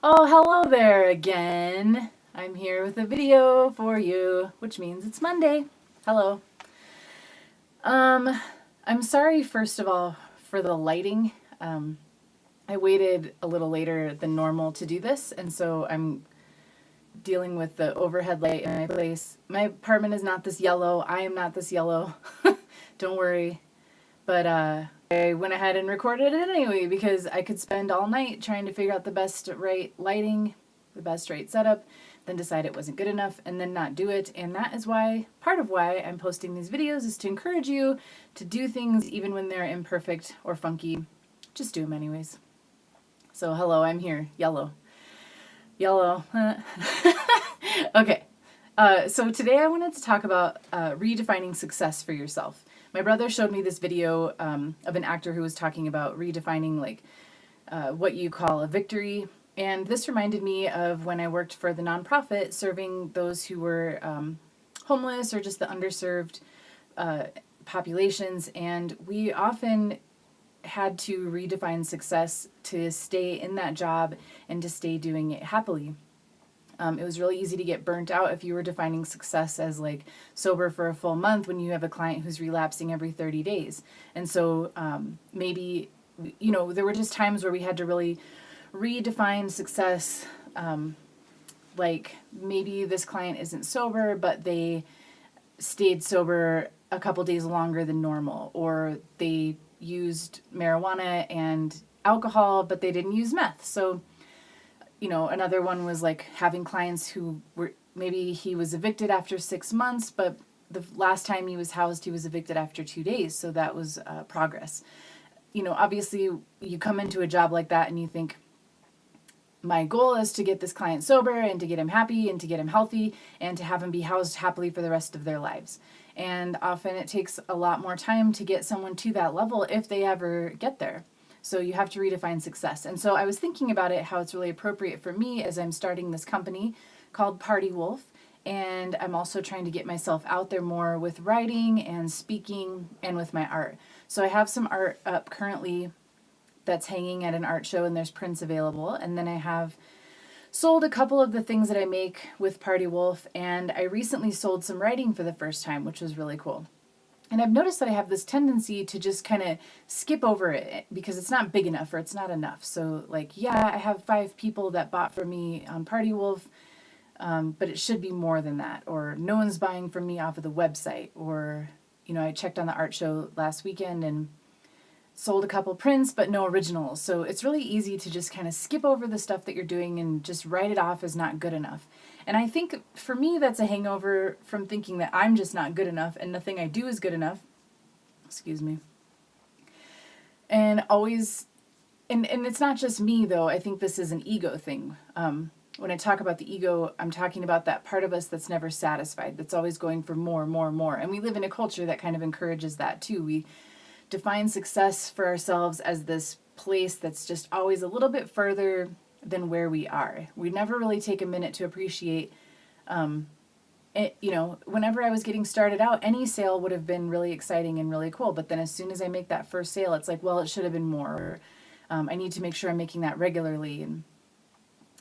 Oh, hello there again. I'm here with a video for you, which means it's Monday. Hello. Um, I'm sorry, first of all, for the lighting. I waited a little later than normal to do this, and so I'm dealing with the overhead light in my place. My apartment is not this yellow. I am not this yellow. Don't worry. But I went ahead and recorded it anyway because I could spend all night trying to figure out the best right lighting, the best right setup, then decide it wasn't good enough and then not do it. And that is why, part of why I'm posting these videos is to encourage you to do things even when they're imperfect or funky. Just do them anyways. So hello, I'm here. Yellow. Yellow. Okay. So today I wanted to talk about redefining success for yourself. My brother showed me this video of an actor who was talking about redefining what you call a victory. And this reminded me of when I worked for the nonprofit serving those who were homeless or just the underserved populations. And we often had to redefine success to stay in that job and to stay doing it happily. It was really easy to get burnt out if you were defining success as like sober for a full month when you have a client who's relapsing every 30 days. And so maybe, there were just times where we had to really redefine success. Like maybe this client isn't sober, but they stayed sober a couple days longer than normal, or they used marijuana and alcohol, but they didn't use meth. So another one was like having clients who were, maybe he was evicted after 6 months, but the last time he was housed, he was evicted after 2 days. So that was progress. Obviously you come into a job like that and you think, my goal is to get this client sober and to get him happy and to get him healthy and to have him be housed happily for the rest of their lives. And often it takes a lot more time to get someone to that level if they ever get there. So you have to redefine success. And so I was thinking about it, how it's really appropriate for me as I'm starting this company called Party Wolf. And I'm also trying to get myself out there more with writing and speaking and with my art. So I have some art up currently that's hanging at an art show, and there's prints available. And then I have sold a couple of the things that I make with Party Wolf, and I recently sold some writing for the first time, which was really cool. And I've noticed that I have this tendency to just kind of skip over it because it's not big enough or it's not enough. So I have 5 people that bought from me on Party Wolf, but it should be more than that. Or no one's buying from me off of the website. Or, I checked on the art show last weekend and sold a couple prints, but no originals. So it's really easy to just kind of skip over the stuff that you're doing and just write it off as not good enough. And I think for me, that's a hangover from thinking that I'm just not good enough and nothing I do is good enough. Excuse me. And always, and it's not just me though. I think this is an ego thing. When I talk about the ego, I'm talking about that part of us that's never satisfied, that's always going for more, more, more. And we live in a culture that kind of encourages that too. We define success for ourselves as this place that's just always a little bit further than where we are. We never really take a minute to appreciate whenever I was getting started out, any sale would have been really exciting and really cool. But then as soon as I make that first sale, it's like, well, it should have been more. Or, I need to make sure I'm making that regularly. And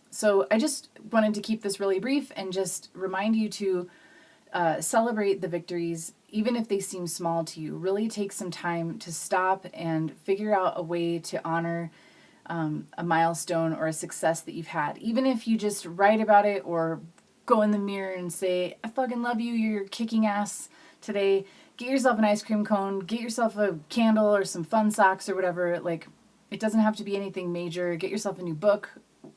so I just wanted to keep this really brief and just remind you to celebrate the victories, even if they seem small to you. Really take some time to stop and figure out a way to honor a milestone or a success that you've had. Even if you just write about it or go in the mirror and say, I fucking love you, you're kicking ass today. Get yourself an ice cream cone, get yourself a candle or some fun socks or whatever. It doesn't have to be anything major. Get yourself a new book.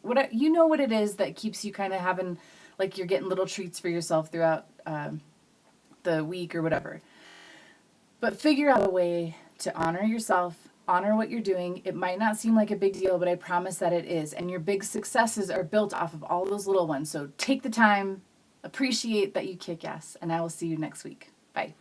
What it is that keeps you kind of having, like, you're getting little treats for yourself throughout the week or whatever. But figure out a way to honor yourself, honor what you're doing. It might not seem like a big deal, but I promise that it is. And your big successes are built off of all those little ones. So take the time, appreciate that you kick ass, and I will see you next week. Bye.